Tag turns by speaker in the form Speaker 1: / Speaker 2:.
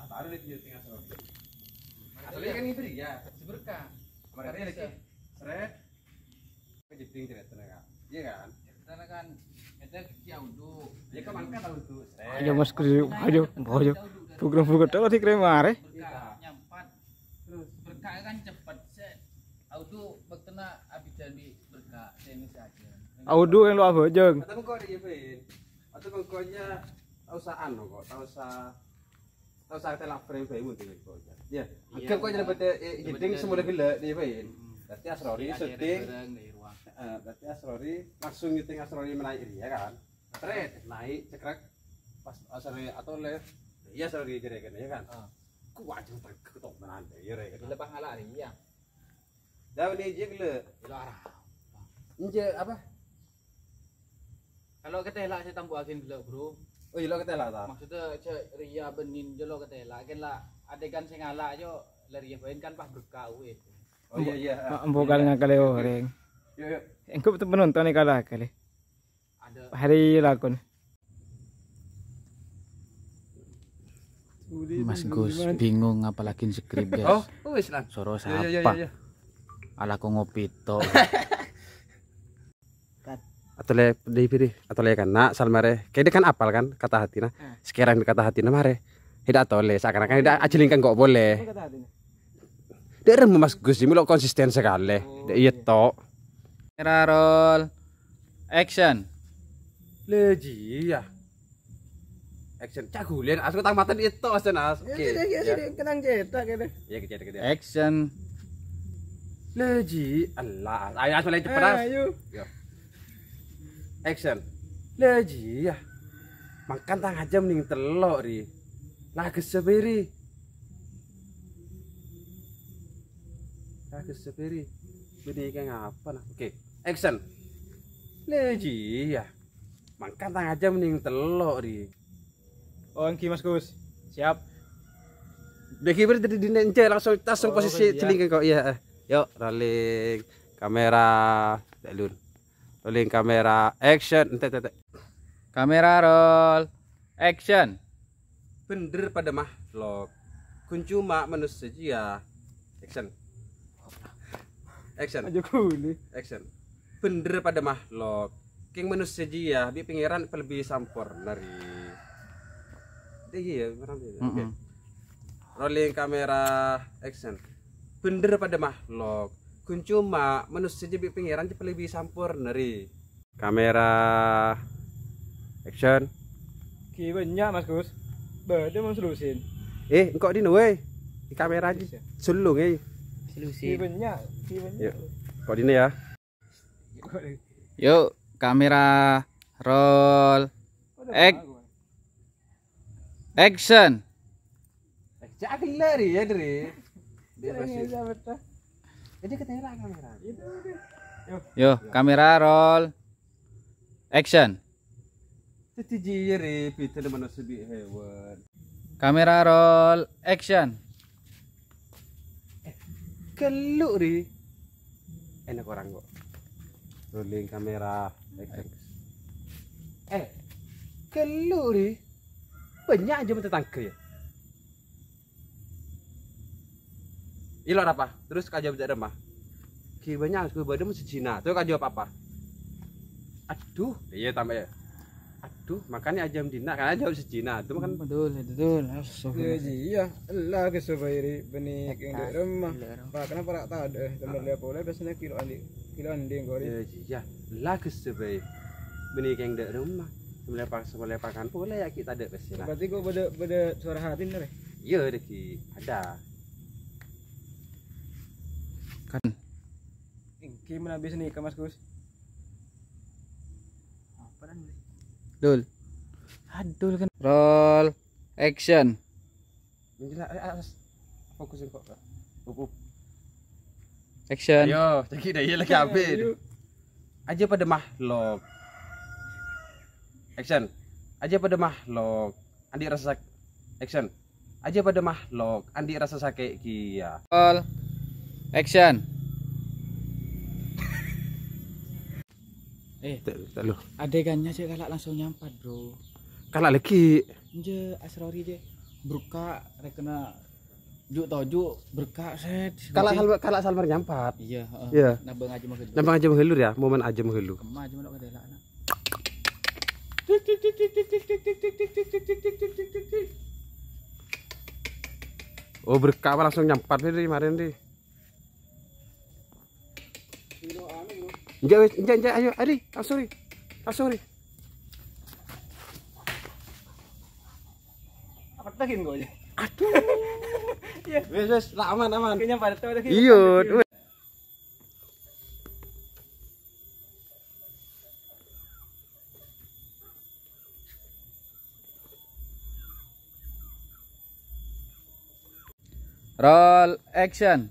Speaker 1: taruh di tengah Asrori. Asrori kan ngibri ya,
Speaker 2: Berkah.
Speaker 1: mereka lagi seret kejeding cerita kan, iya kan?
Speaker 2: Karena kan kita ki audu.
Speaker 1: Ya kan mangkat tahu tuh.
Speaker 3: Ayo Mas Kris, ayo. Program-program tadi keren mare.
Speaker 2: Berkah nyampat. Terus berkah kan cepat sih. Audu bektena abidani berkah sini saja.
Speaker 3: Audu yang lu apa jeung?
Speaker 1: Atau kok diibain? Atau kongkonya usahaan kok, tahu saya telak frame bayi mungkin kok. Ya, agar kok jadi pada jeding semula gila diibain. Berarti Asrori syuting. Berarti Asrori langsung syuting Asrori menaik ya kan? Tret naik cekrek pas Asrori atau le. Iya Asrori jere ya kan? Ku wajib ketok menan ya kan.
Speaker 2: Lepas ngalah ya.
Speaker 1: Dah ni je gila.
Speaker 2: Arah.
Speaker 1: Inje apa?
Speaker 2: Kalau ketela saya tambahin gila, Bro.
Speaker 1: Oh iya lo ketela ta.
Speaker 2: Maksudnya cek Ria benin jelo ketela kan lah adegan sing ngalah yo Ria benin kan pas berkah weh.
Speaker 1: Oh iya iya.
Speaker 3: Ambo kali ngakale orang.
Speaker 1: Yo yo.
Speaker 3: Engko betul penonton nih kalah kali.
Speaker 2: Ada
Speaker 3: Hari lakon.
Speaker 4: Mas Gus bingung apalagi skrip guys.
Speaker 1: Oh, wis lah.
Speaker 4: Soro
Speaker 1: Iya,
Speaker 4: siapa?
Speaker 1: iya.
Speaker 4: Ala ko ngopi to.
Speaker 1: Atau le di pilih atau le kan nak salmare. Kayak kan apal kan kata hati nah. Sekarang kata hati nah mare. Tidak atau le seakan-akan tidak ajelingkan kok boleh. Dia Mas Gus ini lo konsisten sekali. Iya to.
Speaker 4: Kamera roll. Action.
Speaker 1: Leji ya. Action cagulen asal tang mata itu asen as. Oke.
Speaker 3: Ya kenang cetak kene.
Speaker 1: Ya gede.
Speaker 4: Action.
Speaker 1: Leji Allah. Ayo asal cepat as.
Speaker 3: Ayo.
Speaker 1: Yo. Action. Leji ya. Makan tang aja mending telok ri. Lagi sepiri. Lagi sepiri. Bini kayak ngapa nah? Oke. Action. Leji ya. Makan tang aja mending telok ri.
Speaker 3: Oh, engki Mas Gus. Siap.
Speaker 1: Bagi berarti di nenje langsung posisi
Speaker 3: iya.
Speaker 1: celingkan kok iya. Yuk rolling kamera dalun. Rolling kamera action. Ente.
Speaker 4: Kamera roll. Action.
Speaker 1: Bener pada makhluk. Kun cuma manusia ya. Action. Action.
Speaker 3: Aja kuli.
Speaker 1: Action. Bener pada makhluk. King manusia ya, bi pangeran lebih sampur nari. Iya, oke. Rolling kamera action. Bener pada makhluk. Kun cuma manusia bi pangeran lebih sampur nari. Kamera action.
Speaker 3: Ki banyak Mas Gus. Bade mau selusin.
Speaker 1: Engkau di nuwe. Di kamera aja. Sulung
Speaker 3: Ki banyak.
Speaker 1: Yuk. Kok di ya.
Speaker 4: Yuk, kamera roll. Action.
Speaker 1: Jangan lari ya dari. Jadi ketela kamera.
Speaker 4: Yo, kamera roll. Action.
Speaker 1: Jadi jiri pitu manusia bi hewan.
Speaker 4: Kamera roll. Action.
Speaker 1: Keluk ri. Enak orang kok. Rolling kamera action. Keluk ri. Banyak aja tetangga ya. Ilo apa? Terus kajab tidak remah. Ki banyak aku badan mesti Cina. Tuh kajab apa? Aduh, iya tambah ya. Aduh, makanya ajam dina kan aja si Cina. Itu kan
Speaker 4: Betul.
Speaker 3: Iya, lah ke sebairi benih yang di rumah. Pak kenapa tak tahu deh? Gambar dia boleh biasanya kilo andi ngori.
Speaker 1: iya, lagus sebaik. Benih yang di rumah. Melepakan boleh ya kita ada besi lah.
Speaker 3: Berarti kok beda suara hati nih.
Speaker 1: Iya deh ki, ada.
Speaker 4: Kan.
Speaker 3: Gimana habis nih ke Mas Gus?
Speaker 4: Dul. Adul kan. Roll. Action.
Speaker 1: Menjelas fokusin kok.
Speaker 4: Action.
Speaker 1: Ayo, cekik dah iya lagi habis. Aja pada makhluk. Action. Aja pada makhluk. Andi rasa action. Aja pada makhluk. Andi rasa sakit kia.
Speaker 4: Roll. Action.
Speaker 1: Tak lu.
Speaker 4: Adegannya sih kalah langsung nyampat, Bro.
Speaker 1: Kalah lagi.
Speaker 4: Je Asrori je.
Speaker 2: berkah rekena juk toju berkah set.
Speaker 1: Kalau salmar nyampat.
Speaker 2: Iya, heeh.
Speaker 1: Iya.
Speaker 2: Nabang aja mah
Speaker 1: Nambang aja menghelur ya, momen aja menghelur.
Speaker 2: kemah aja mah kadela anak.
Speaker 1: Oh berkah langsung nyampat dari kemarin deh. Enggak, ayo, Adi, langsung nih.
Speaker 3: Apa takin kok aja?
Speaker 1: Aduh.
Speaker 3: Iya.
Speaker 1: Wes, lah aman.
Speaker 3: Kayaknya pada tahu ada
Speaker 1: Iya.
Speaker 4: Roll action.